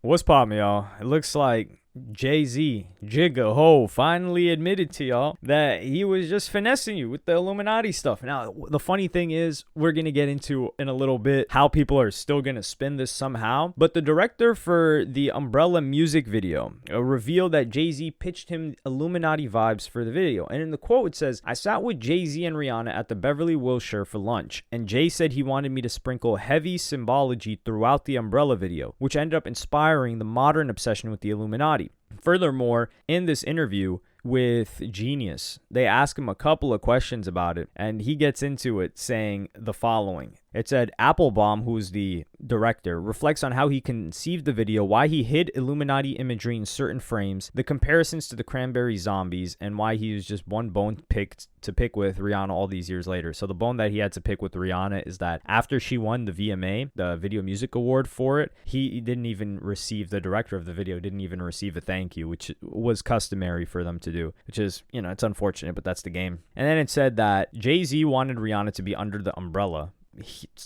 What's poppin', y'all? It looks like Jay-Z, Jigga Ho, finally admitted to y'all that he was just finessing you with the Illuminati stuff. Now, the funny thing is, we're going to get into in a little bit how people are still going to spin this somehow. But the director for the Umbrella music video revealed that Jay-Z pitched him Illuminati vibes for the video. And in the quote, it says, "I sat with Jay-Z and Rihanna at the Beverly Wilshire for lunch, and Jay said he wanted me to sprinkle heavy symbology throughout the Umbrella video, which ended up inspiring the modern obsession with the Illuminati." Furthermore, in this interview with Genius, they ask him a couple of questions about it, and he gets into it saying the following. It said, Applebaum, who's the director, reflects on how he conceived the video, why he hid Illuminati imagery in certain frames, the comparisons to the Cranberry Zombies, and why he was just one bone to pick with Rihanna all these years later. So the bone that he had to pick with Rihanna is that after she won the VMA, the Video Music Award for it, he didn't even receive, the director of the video didn't even receive a thank you, which was customary for them to do, which is, it's unfortunate, but that's the game. And then it said that Jay-Z wanted Rihanna to be under the umbrella.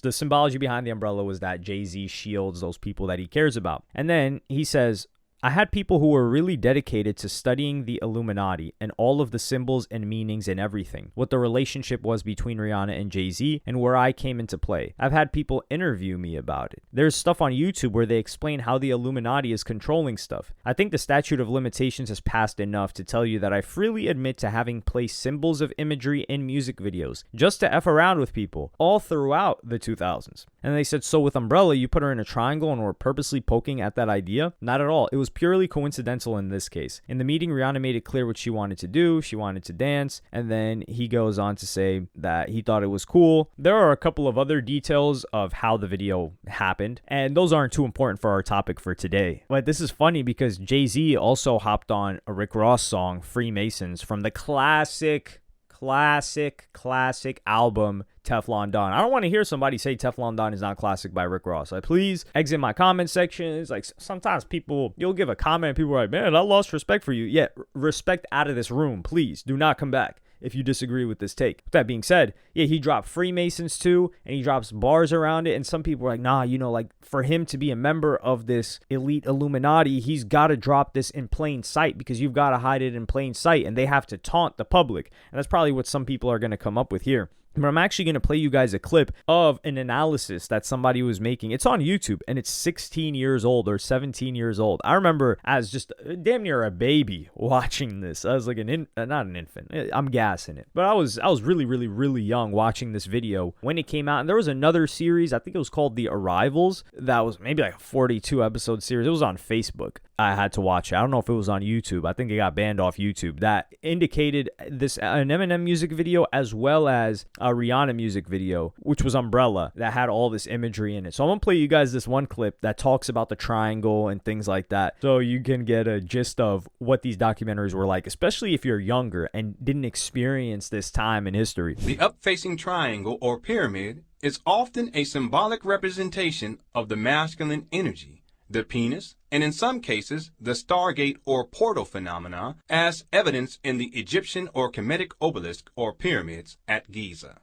The symbology behind the umbrella was that Jay-Z shields those people that he cares about. And then he says, I had people who were really dedicated to studying the Illuminati and all of the symbols and meanings and everything, what the relationship was between Rihanna and Jay-Z and where I came into play. I've had people interview me about it. There's stuff on YouTube where they explain how the Illuminati is controlling stuff. I think the statute of limitations has passed enough to tell you that I freely admit to having placed symbols of imagery in music videos just to F around with people all throughout the 2000s. And they said, so with Umbrella, you put her in a triangle and were purposely poking at that idea? Not at all. It was purely coincidental in this case. In the meeting, Rihanna made it clear what she wanted to do. She wanted to dance. And then he goes on to say that he thought it was cool. There are a couple of other details of how the video happened, and those aren't too important for our topic for today. But this is funny because Jay-Z also hopped on a Rick Ross song, Freemasons, from the classic album Teflon Don. I don't want to hear somebody say Teflon Don is not classic by Rick Ross. Please exit my comment sections. Sometimes you'll give a comment and people are like, man, I lost respect for you. Yeah, respect out of this room. Please do not come back if you disagree with this take. With that being said, yeah, he dropped Freemasons too, and he drops bars around it, and some people are like, nah, for him to be a member of this elite Illuminati, he's got to drop this in plain sight because you've got to hide it in plain sight, and they have to taunt the public. And that's probably what some people are going to come up with here. But I'm actually going to play you guys a clip of an analysis that somebody was making. It's on YouTube, and it's 16 years old or 17 years old. I remember as just damn near a baby watching this. I was like not an infant. I'm gassing it. But I was really, really, really young watching this video when it came out. And there was another series, I think it was called The Arrivals, that was maybe like a 42 episode series. It was on Facebook. I had to watch it. I don't know if it was on YouTube. I think it got banned off YouTube. That indicated this an Eminem music video as well as a Rihanna music video, which was Umbrella, that had all this imagery in it. So I'm going to play you guys this one clip that talks about the triangle and things like that, so you can get a gist of what these documentaries were like, especially if you're younger and didn't experience this time in history. The up-facing triangle or pyramid is often a symbolic representation of the masculine energy, the penis, and in some cases, the Stargate or portal phenomena, as evidenced in the Egyptian or Kemetic obelisk or pyramids at Giza.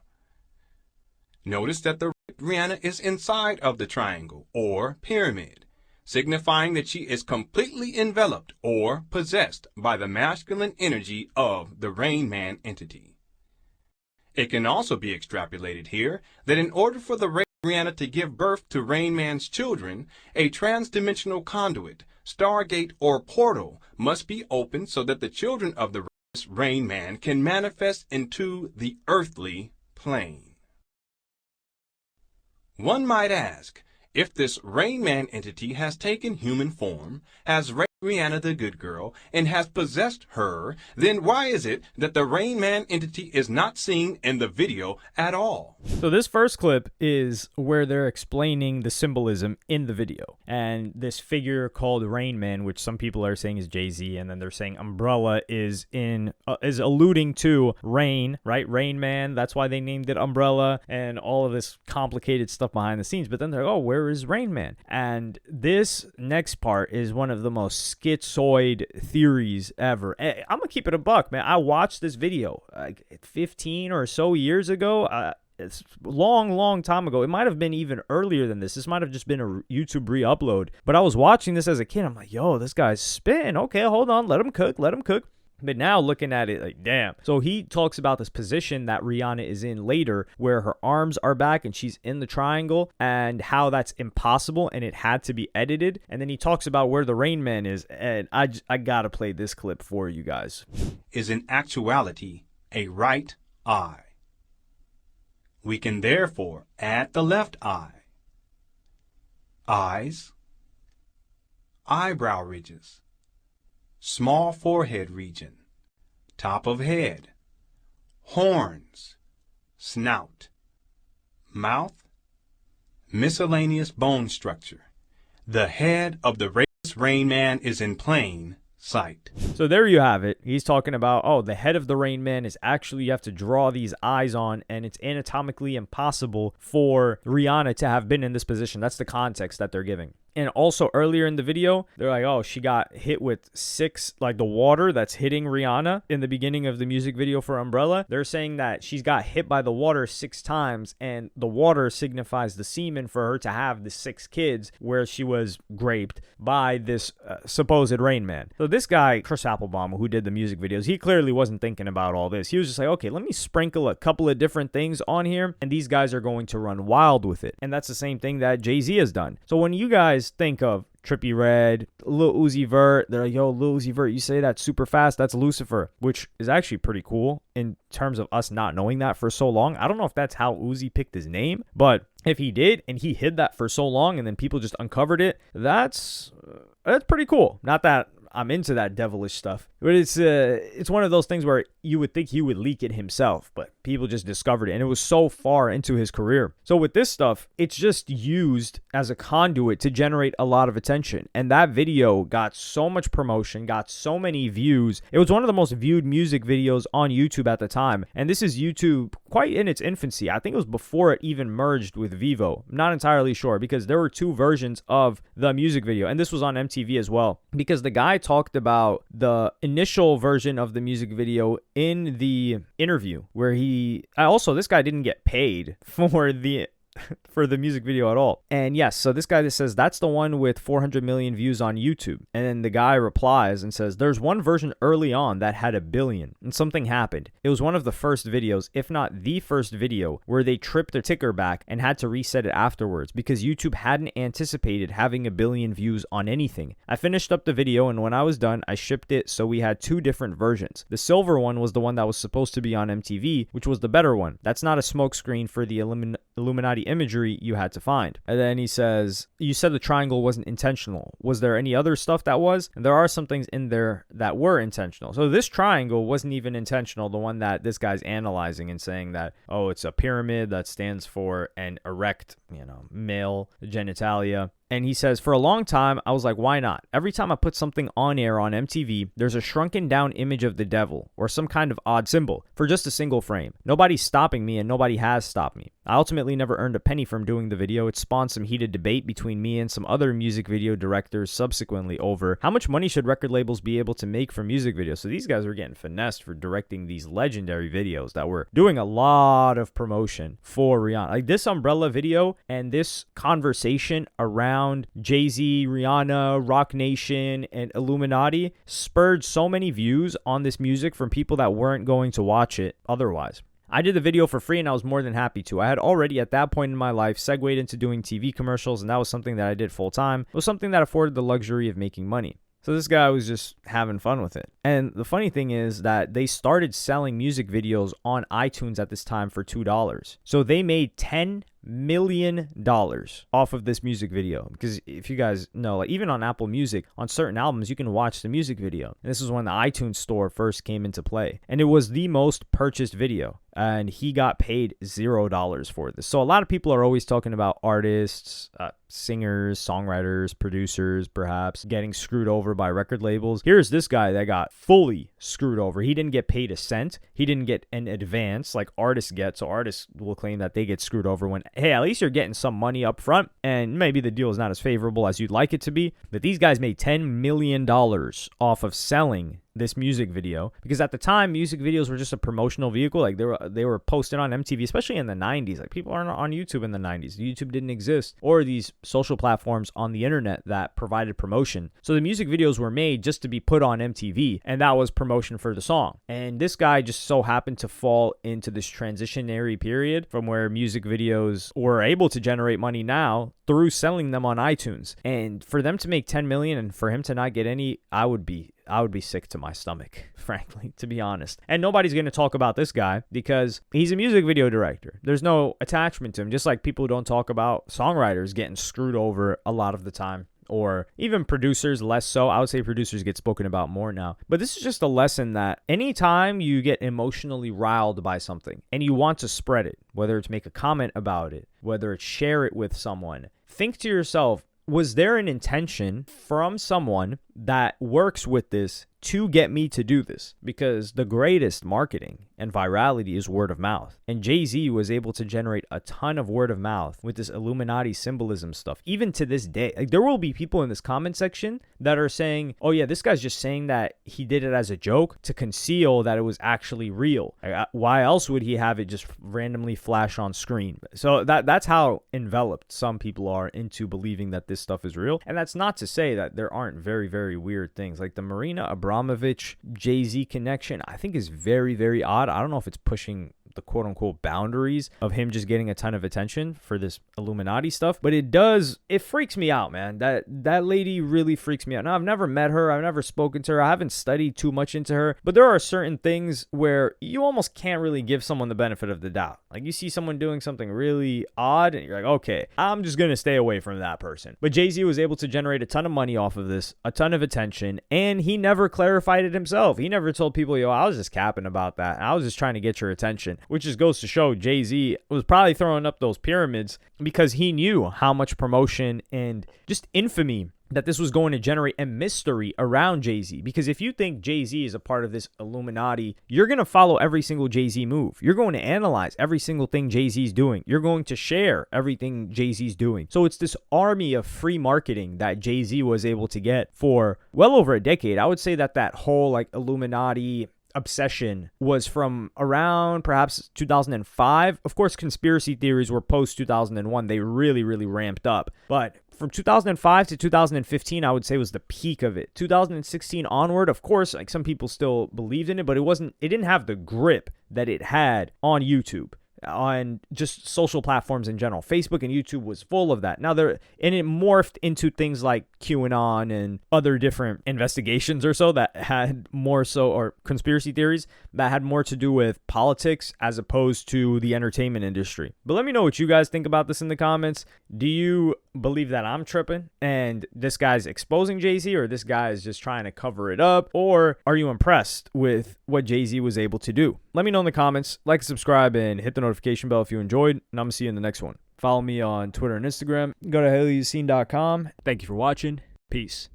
Notice that the Rihanna is inside of the triangle or pyramid, signifying that she is completely enveloped or possessed by the masculine energy of the Rain Man entity. It can also be extrapolated here that in order for the Rihanna to give birth to Rain Man's children, a transdimensional conduit, Stargate, or portal must be opened so that the children of the Rain Man can manifest into the earthly plane. One might ask, if this Rain Man entity has taken human form, has Rihanna the good girl, and has possessed her, then why is it that the Rain Man entity is not seen in the video at all? So this first clip is where they're explaining the symbolism in the video. And this figure called Rain Man, which some people are saying is Jay-Z, and then they're saying Umbrella is alluding to rain, right? Rain Man, that's why they named it Umbrella, and all of this complicated stuff behind the scenes. But then they're like, oh, where is Rain Man? And this next part is one of the most schizoid theories ever. I'm gonna keep it a buck, man. I watched this video like 15 or so years ago. It's long time ago. It might have been even earlier than this. This might have just been a YouTube re-upload. But I was watching this as a kid. I'm like, yo, this guy's spitting. Okay, hold on. Let him cook. But now looking at it, like, damn. So he talks about this position that Rihanna is in later, where her arms are back and she's in the triangle, and how that's impossible and it had to be edited. And then he talks about where the Rain Man is. And I gotta play this clip for you guys. Is in actuality a right eye. We can therefore add the left eye. Eyes, eyebrow ridges, small forehead region, top of head, horns, snout, mouth, miscellaneous bone structure. The head of the Rain Man is in plain sight. So there you have it. He's talking about, oh, the head of the Rain Man is actually, you have to draw these eyes on, and it's anatomically impossible for Rihanna to have been in this position. That's the context that they're giving. And also earlier in the video, they're like, oh, she got hit with 6, like the water that's hitting Rihanna in the beginning of the music video for Umbrella. They're saying that she's got hit by the water 6 times, and the water signifies the semen for her to have the 6 kids, where she was raped by this supposed Rain Man. So this guy, Chris Applebaum, who did the music videos, he clearly wasn't thinking about all this. He was just like, okay, let me sprinkle a couple of different things on here, and these guys are going to run wild with it. And that's the same thing that Jay-Z has done. So when you guys think of Trippie Redd, Lil Uzi Vert, they're like, yo, Lil Uzi Vert, you say that super fast, that's Lucifer, which is actually pretty cool in terms of us not knowing that for so long. I don't know if that's how Uzi picked his name, but if he did and he hid that for so long and then people just uncovered it, that's pretty cool. Not that I'm into that devilish stuff, but it's one of those things where you would think he would leak it himself, but people just discovered it, and it was so far into his career. So with this stuff, it's just used as a conduit to generate a lot of attention, and that video got so much promotion, got so many views. It was one of the most viewed music videos on YouTube at the time, and this is YouTube quite in its infancy. I think it was before it even merged with Vivo. I'm not entirely sure, because there were 2 versions of the music video, and this was on MTV as well, because the guy talked about the initial version of the music video in the interview, where this guy didn't get paid for the music video at all. And yes, so this guy that says that's the one with 400 million views on YouTube. And then the guy replies and says, there's one version early on that had 1 billion, and something happened. It was one of the first videos, if not the first video, where they tripped their ticker back and had to reset it afterwards because YouTube hadn't anticipated having 1 billion views on anything. I finished up the video, and when I was done, I shipped it, so we had 2 different versions. The silver one was the one that was supposed to be on MTV, which was the better one. That's not a smokescreen for the Illuminati imagery you had to find. And then he says, you said the triangle wasn't intentional. Was there any other stuff that was? And there are some things in there that were intentional. So this triangle wasn't even intentional, the one that this guy's analyzing and saying that, oh, it's a pyramid that stands for an erect, male genitalia. And he says, for a long time, I was like, why not? Every time I put something on air on MTV, there's a shrunken down image of the devil or some kind of odd symbol for just a single frame. Nobody's stopping me, and nobody has stopped me. I ultimately never earned a penny from doing the video. It spawned some heated debate between me and some other music video directors subsequently over how much money should record labels be able to make from music videos. So these guys were getting finessed for directing these legendary videos that were doing a lot of promotion for Rihanna. Like this Umbrella video and this conversation around Jay-Z, Rihanna, Rock Nation, and Illuminati spurred so many views on this music from people that weren't going to watch it otherwise. I did the video for free, and I was more than happy to. I had already at that point in my life segued into doing TV commercials, and that was something that I did full time. It was something that afforded the luxury of making money. So this guy was just having fun with it. And the funny thing is that they started selling music videos on iTunes at this time for $2. So they made $10 million off of this music video. Because if you guys know, like even on Apple Music, on certain albums, you can watch the music video. And this is when the iTunes store first came into play. And it was the most purchased video. And he got paid $0 for this. So a lot of people are always talking about artists, singers, songwriters, producers, perhaps getting screwed over by record labels. Here's this guy that got fully screwed over. He didn't get paid a cent. He didn't get an advance like artists get. So artists will claim that they get screwed over when, hey, at least you're getting some money up front. And maybe the deal is not as favorable as you'd like it to be. But these guys made $10 million off of selling this music video, because at the time music videos were just a promotional vehicle. Like they were posted on MTV, especially in the 90s. Like people aren't on YouTube in the 90s. YouTube didn't exist, or these social platforms on the internet that provided promotion. So the music videos were made just to be put on MTV, and that was promotion for the song. And this guy just so happened to fall into this transitionary period from where music videos were able to generate money now through selling them on iTunes. And for them to make 10 million and for him to not get any, I would be sick to my stomach, frankly, to be honest. And nobody's going to talk about this guy because he's a music video director. There's no attachment to him, just like people don't talk about songwriters getting screwed over a lot of the time. Or even producers, less so. I would say producers get spoken about more now. But this is just a lesson that anytime you get emotionally riled by something and you want to spread it, whether it's make a comment about it, whether it's share it with someone, think to yourself, was there an intention from someone that works with this to get me to do this? Because the greatest marketing and virality is word of mouth. And Jay-Z was able to generate a ton of word of mouth with this Illuminati symbolism stuff. Even to this day, like there will be people in this comment section that are saying, oh yeah, this guy's just saying that he did it as a joke to conceal that it was actually real. Why else would he have it just randomly flash on screen? So that's how enveloped some people are into believing that this stuff is real. And that's not to say that there aren't very, very weird things. Like the Marina Abramovich Jay-Z connection, I think is very, very odd. I don't know if it's pushing the quote unquote boundaries of him just getting a ton of attention for this Illuminati stuff, but it freaks me out, man. That lady really freaks me out. Now, I've never met her, I've never spoken to her, I haven't studied too much into her, but there are certain things where you almost can't really give someone the benefit of the doubt. Like you see someone doing something really odd and you're like, okay, I'm just gonna stay away from that person. But Jay-Z was able to generate a ton of money off of this, a ton of attention, and he never clarified it himself. He never told people, yo, I was just capping about that, I was just trying to get your attention. Which just goes to show Jay-Z was probably throwing up those pyramids because he knew how much promotion and just infamy that this was going to generate, a mystery around Jay-Z. Because if you think Jay-Z is a part of this Illuminati, you're going to follow every single Jay-Z move. You're going to analyze every single thing Jay-Z's doing. You're going to share everything Jay-Z's doing. So it's this army of free marketing that Jay-Z was able to get for well over a decade. I would say that whole like Illuminati obsession was from around perhaps 2005. Of course, conspiracy theories were post 2001. They really, really ramped up. But from 2005 to 2015, I would say was the peak of it. 2016 onward, of course, like some people still believed in it, but it didn't have the grip that it had on YouTube, on just social platforms in general. Facebook and YouTube was full of that. Now it morphed into things like QAnon and other different investigations or so that had more so, or conspiracy theories that had more to do with politics as opposed to the entertainment industry. But let me know what you guys think about this in the comments. Do you believe that I'm tripping and this guy's exposing Jay-Z, or this guy is just trying to cover it up? Or are you impressed with what Jay-Z was able to do? Let me know in the comments. Like, subscribe, and hit the notification bell if you enjoyed. And I'm going to see you in the next one. Follow me on Twitter and Instagram. Go to helloyassine.com. Thank you for watching. Peace.